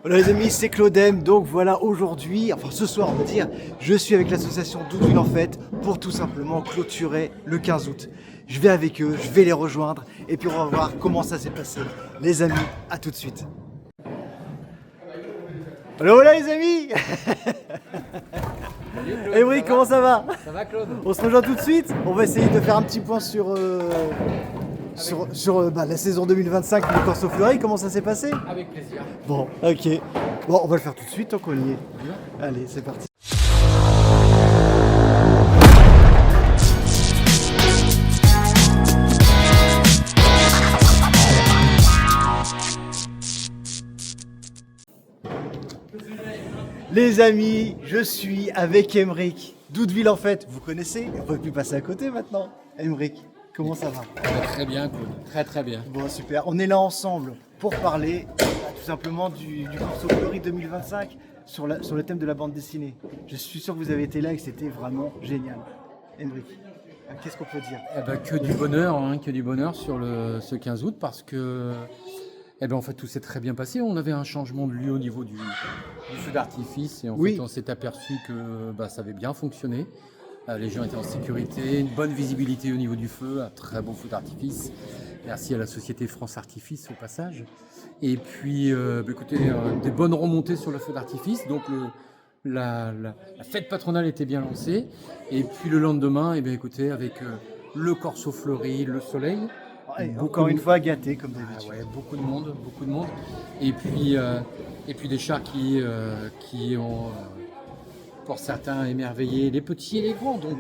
Voilà les amis, c'est Claudem, donc voilà aujourd'hui, enfin ce soir on va dire, je suis avec l'association Doudeville en Fête pour tout simplement clôturer le 15 août. Je vais avec eux, je vais les rejoindre et puis on va voir comment ça s'est passé. Les amis, à tout de suite. Alors voilà les amis. Eh oui, comment ça va? Ça va Claude? On se rejoint tout de suite. On va essayer de faire un petit point sur la saison 2025 du Corso Fleury. Comment ça s'est passé? Avec plaisir. Bon, ok. Bon, on va le faire tout de suite tant qu'on y est. Allez, c'est parti. Les amis, je suis avec Emeric. Doudeville en Fête, vous connaissez? On peut plus passer à côté maintenant. Emeric, comment ça va? Très bien Claude, très bien. Bon, super. On est là ensemble pour parler tout simplement du Corso Fleury 2025 sur le thème de la bande dessinée. Je suis sûr que vous avez été là et que c'était vraiment génial. Emeric, qu'est-ce qu'on peut dire? Que du bonheur sur ce 15 août parce que en fait tout s'est très bien passé. On avait un changement de lieu au niveau du feu d'artifice et en fait on s'est aperçu que ça avait bien fonctionné. Les gens étaient en sécurité, une bonne visibilité au niveau du feu, un très beau feu d'artifice. Merci à la société France Artifice au passage. Et puis, des bonnes remontées sur le feu d'artifice. Donc, la fête patronale était bien lancée. Et puis, le lendemain, avec le Corso Fleury, le soleil. Encore une fois, gâté comme d'habitude. Beaucoup de monde. Et puis des chars qui ont... pour certains émerveillés, les petits et les grands. Donc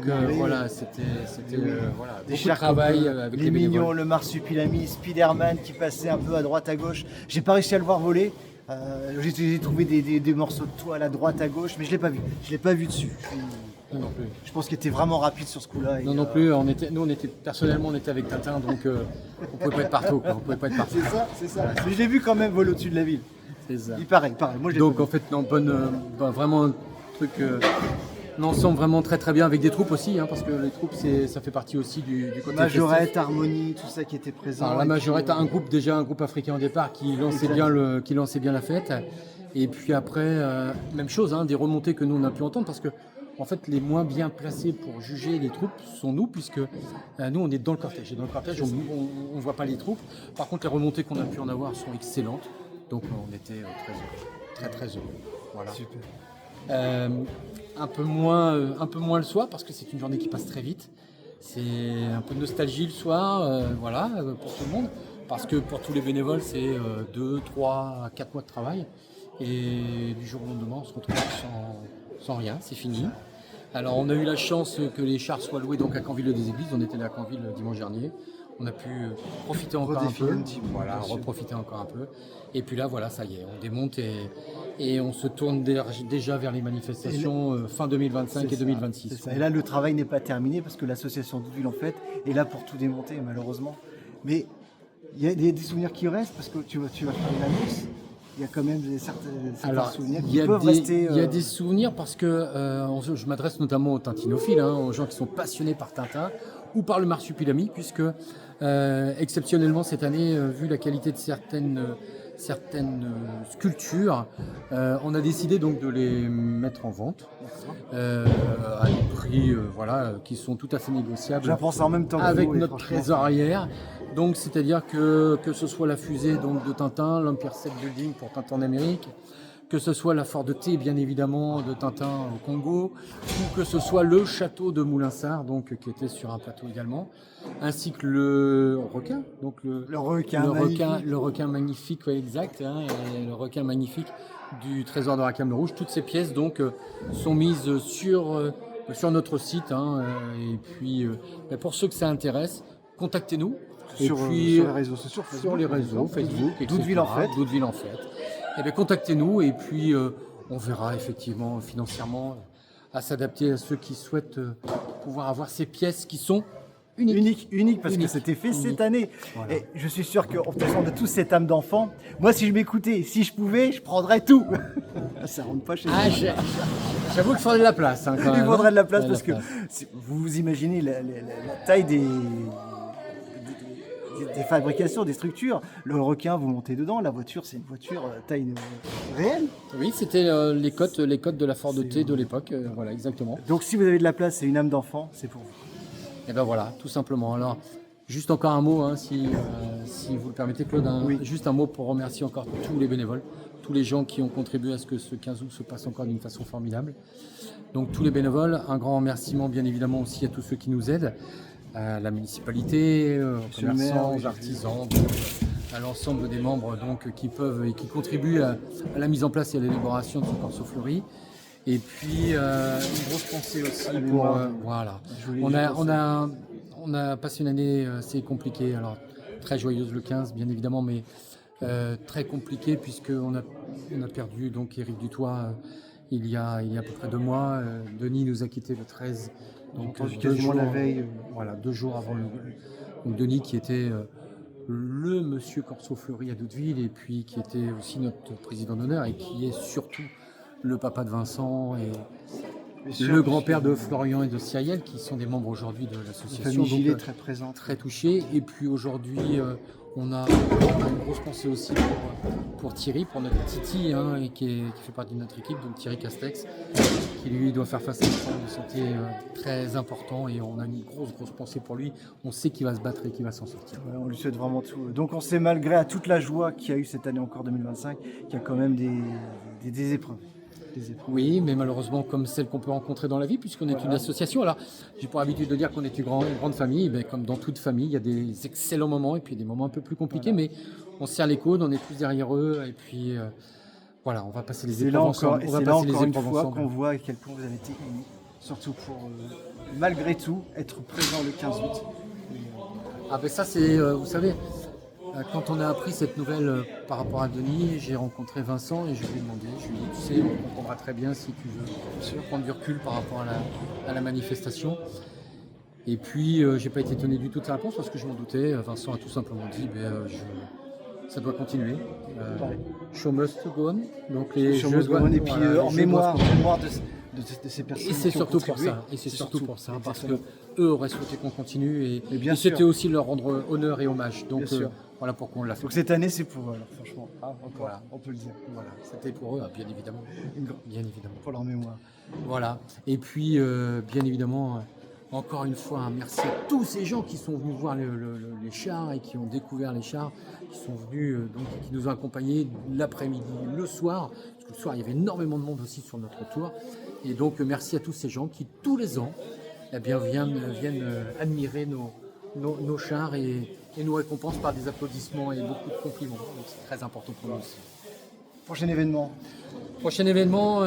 c'était beaucoup de travail avec les bénévoles. Mignons, le marsupilami, Spider-Man qui passait un peu à droite à gauche. J'ai pas réussi à le voir voler. J'ai trouvé des morceaux de toile à droite à gauche, mais je l'ai pas vu. Je l'ai pas vu dessus. Non plus. Je pense qu'il était vraiment rapide sur ce coup-là. Non plus. Personnellement, on était avec Tintin, donc on pouvait pas être partout. C'est ça. Mais je l'ai vu quand même voler au-dessus de la ville. C'est ça. Il paraît. Moi, donc en fait, vraiment un truc. Un ensemble vraiment très bien avec des troupes aussi, parce que les troupes ça fait partie aussi du côté Majorette, festif. Harmonie, tout ça qui était présent. Alors, la Majorette a un groupe africain au départ qui lançait bien la fête. Et puis après, même chose, des remontées que nous on a pu entendre parce que en fait les moins bien placés pour juger les troupes sont nous puisque nous on est dans le cortège. Et dans le cortège on voit pas les troupes. Par contre les remontées qu'on a pu en avoir sont excellentes. Donc on était très heureux. Voilà. Super. Un peu moins le soir parce que c'est une journée qui passe très vite. C'est un peu de nostalgie le soir, pour tout le monde. Parce que pour tous les bénévoles, c'est 2, 3, 4 mois de travail. Et du jour au lendemain, on se retrouve sans rien, c'est fini. Alors on a eu la chance que les chars soient loués donc à Canville-des-Églises. On était là à Canville dimanche dernier. On a pu profiter encore un peu. Reprofiter encore un peu. Et puis là, ça y est, on démonte et on se tourne déjà vers les manifestations fin 2025 et 2026. C'est ça. Et là, le travail n'est pas terminé parce que l'association Doudeville en Fête est là pour tout démonter, malheureusement. Mais il y a des souvenirs qui restent parce que tu vas faire une annonce. Il y a quand même certains souvenirs qui peuvent rester. Il y a des souvenirs parce que je m'adresse notamment aux tintinophiles, aux gens qui sont passionnés par Tintin ou par le marsupilami, puisque exceptionnellement cette année, vu la qualité de certaines sculptures, on a décidé donc de les mettre en vente à des prix qui sont tout à fait négociables. J'apprends ça en même temps avec notre trésorière. Donc c'est-à-dire que ce soit la fusée donc, de Tintin, l'Empire State Building pour Tintin en Amérique, que ce soit la Fort de Thé bien évidemment de Tintin au Congo, ou que ce soit le château de Moulinsart donc qui était sur un plateau également, ainsi que le requin, donc le requin magnifique, exact, et le requin magnifique du trésor de Rackham le Rouge. Toutes ces pièces donc sont mises sur notre site, et puis pour ceux que ça intéresse, contactez-nous. Sur les réseaux sociaux, Facebook, etc. Doudeville en Fête. Doudeville en Fête. Contactez-nous et puis on verra effectivement financièrement à s'adapter à ceux qui souhaitent pouvoir avoir ces pièces qui sont uniques parce que c'était fait cette année. Voilà. Et je suis sûr qu'en faisant de tous cette âme d'enfant, moi si je m'écoutais, si je pouvais, je prendrais tout. Ça rentre pas chez moi. J'avoue qu'il faudrait de la place. Quand même. Il faudrait de la place parce que vous imaginez la taille des des fabrications, des structures. Le requin, vous montez dedans. La voiture, c'est une voiture taille réelle. Oui, c'était les cotes de la Ford T de l'époque, voilà, exactement. Donc si vous avez de la place et une âme d'enfant, c'est pour vous. Et ben voilà, tout simplement. Alors, juste encore un mot, hein, si vous le permettez, Claude, Oui. juste un mot pour remercier encore tous les bénévoles, tous les gens qui ont contribué à ce que ce 15 août se passe encore d'une façon formidable. Donc tous les bénévoles, un grand remerciement bien évidemment aussi à tous ceux qui nous aident, à la municipalité, aux le maire, commerçants, oui, aux artisans, à l'ensemble des membres donc, qui peuvent et qui contribuent à la mise en place et à l'élaboration de ce Corso Fleuri. Et puis une grosse pensée aussi pour voilà. On a passé une année assez compliquée, alors très joyeuse le 15 bien évidemment, mais très compliquée puisqu'on a perdu donc Éric Dutoit il y a à peu près 2 mois. Denis nous a quittés le 13, donc quasiment la veille. Voilà, 2 jours avant donc Denis qui était le monsieur Corso Fleuri à Douteville et puis qui était aussi notre président d'honneur et qui est surtout le papa de Vincent et le grand-père de Florian et de Cyrielle qui sont des membres aujourd'hui de l'association. Famille Gillet très présente. Très touchés. Et puis aujourd'hui, on a une grosse pensée aussi pour Thierry, pour notre Titi, hein, et qui fait partie de notre équipe, donc Thierry Castex, qui lui doit faire face à un problème de santé très important et on a une grosse pensée pour lui. On sait qu'il va se battre et qu'il va s'en sortir. Ouais, on lui souhaite vraiment tout. Donc on sait, malgré à toute la joie qu'il y a eu cette année encore 2025, qu'il y a quand même des épreuves. Oui, mais malheureusement, comme celle qu'on peut rencontrer dans la vie, puisqu'on est une association. Alors, j'ai pour habitude de dire qu'on est une grande famille. Mais comme dans toute famille, il y a des excellents moments et puis des moments un peu plus compliqués. Voilà. Mais on se serre les coudes, on est tous derrière eux. Et puis, voilà, on va passer les épreuves ensemble. C'est là encore une fois qu'on voit à quel point vous avez été unis. Surtout pour, malgré tout, être présent le 15 août. Ah ben ça, c'est, vous savez... Quand on a appris cette nouvelle par rapport à Denis, j'ai rencontré Vincent et je lui ai demandé, je lui ai dit, tu sais, on comprendra très bien si tu veux prendre du recul par rapport à la manifestation. Et puis, j'ai pas été étonné du tout de sa réponse parce que je m'en doutais. Vincent a tout simplement dit, ça doit continuer. Show must go on. Donc les show must go on et puis en mémoire de ces personnes. Et c'est surtout pour ça. Et c'est surtout pour ça, parce que eux auraient souhaité qu'on continue et c'était aussi leur rendre honneur et hommage. Donc voilà pourquoi on l'a fait. Donc cette année c'est pour eux, alors franchement. Voilà, on peut le dire. Voilà, c'était pour eux, bien évidemment. Bien évidemment. Pour leur mémoire. Voilà. Et puis bien évidemment. Encore une fois, merci à tous ces gens qui sont venus voir les chars et qui ont découvert les chars, qui sont venus, donc, qui nous ont accompagnés l'après-midi, le soir. Parce que le soir, il y avait énormément de monde aussi sur notre tour. Et donc, merci à tous ces gens qui, tous les ans, viennent admirer nos chars et nous récompensent par des applaudissements et beaucoup de compliments. Donc, c'est très important pour nous aussi. Prochain événement. Prochain événement,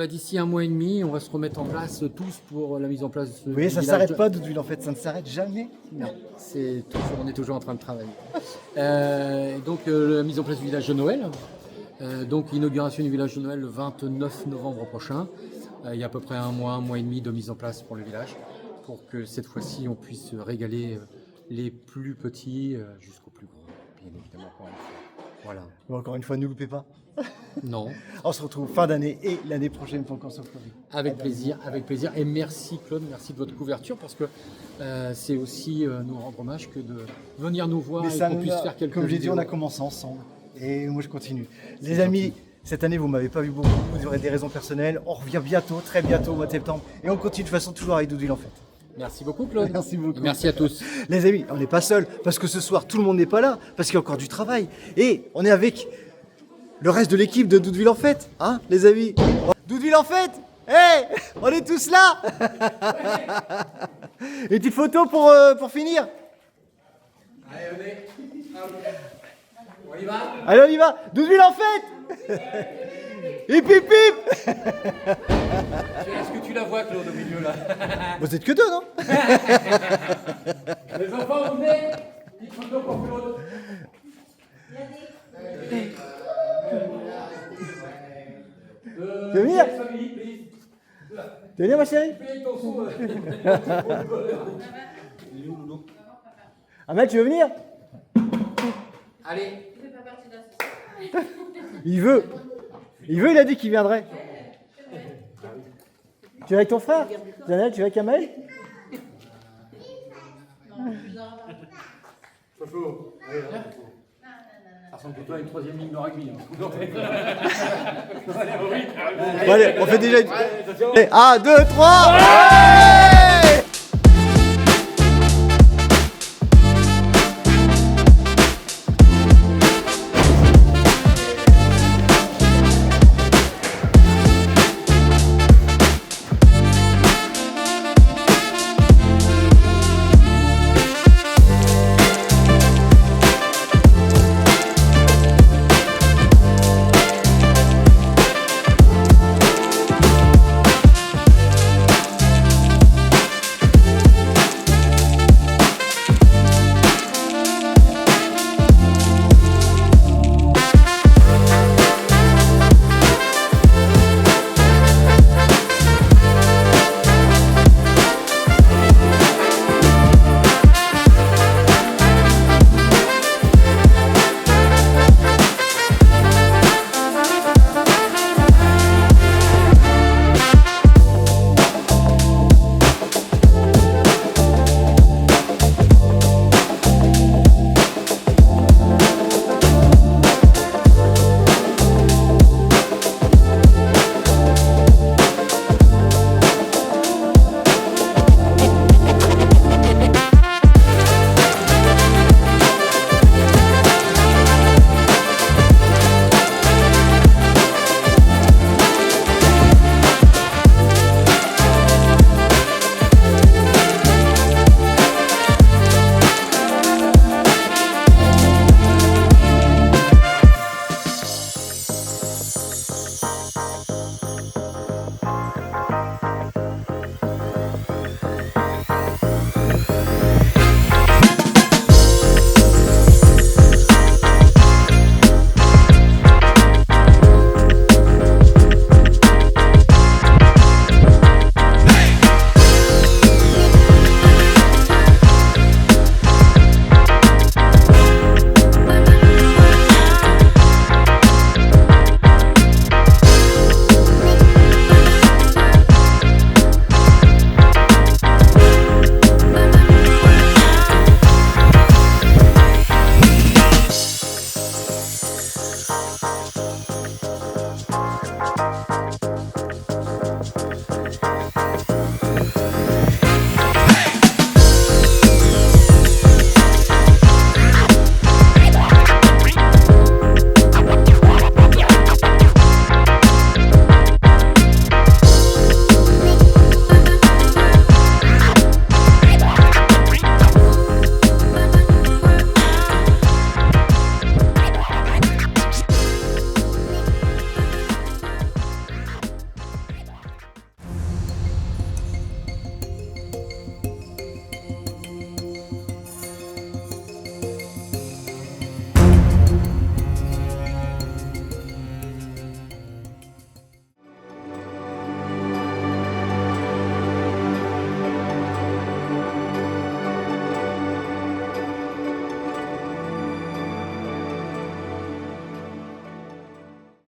d'ici 1 mois et demi, on va se remettre en place tous pour la mise en place de ce village. Ça ne s'arrête pas Douteville en fait, ça ne s'arrête jamais. Non, on est toujours en train de travailler. Donc la mise en place du village de Noël, donc l'inauguration du village de Noël le 29 novembre prochain. Il y a à peu près 1 mois et demi de mise en place pour le village, pour que cette fois-ci on puisse régaler les plus petits jusqu'aux plus grands, bien évidemment. Voilà. Bon, encore une fois, ne loupez pas. Non. On se retrouve fin d'année et l'année prochaine pour le Corso Fleuri. Avec plaisir. Et merci Claude, merci de votre couverture parce que c'est aussi nous rendre hommage que de venir nous voir et qu'on puisse faire quelques Comme j'ai dit, on a commencé ensemble et moi je continue. Les amis, cette année vous ne m'avez pas vu beaucoup, vous aurez des raisons personnelles. On revient bientôt, très bientôt au mois de septembre et on continue de toute façon toujours avec Douteville en fait. Merci beaucoup Claude. Merci beaucoup. Et merci à tous. Les amis, on n'est pas seuls parce que ce soir tout le monde n'est pas là parce qu'il y a encore du travail et on est avec le reste de l'équipe de Douteville en fête, hein les amis. Douteville en fête. Hey, on est tous là. Une petite photo pour finir. Allez, on y va. Allez, on y va. Douteville en fête. Hip hip hip. Est-ce que tu la vois Claude au milieu là? Vous êtes que deux, non? Les enfants, vous venez. Petite photo pour Claude. Tu veux venir? Tu veux venir ma chérie? Ahmed, tu veux venir? Allez. Il veut, il a dit qu'il viendrait. Tu es avec ton frère? Zanel, tu es avec Amel? Ça ressemble plutôt à une troisième ligne de rugby. Bon, allez, on fait déjà une... Allez, 1, 2, 3.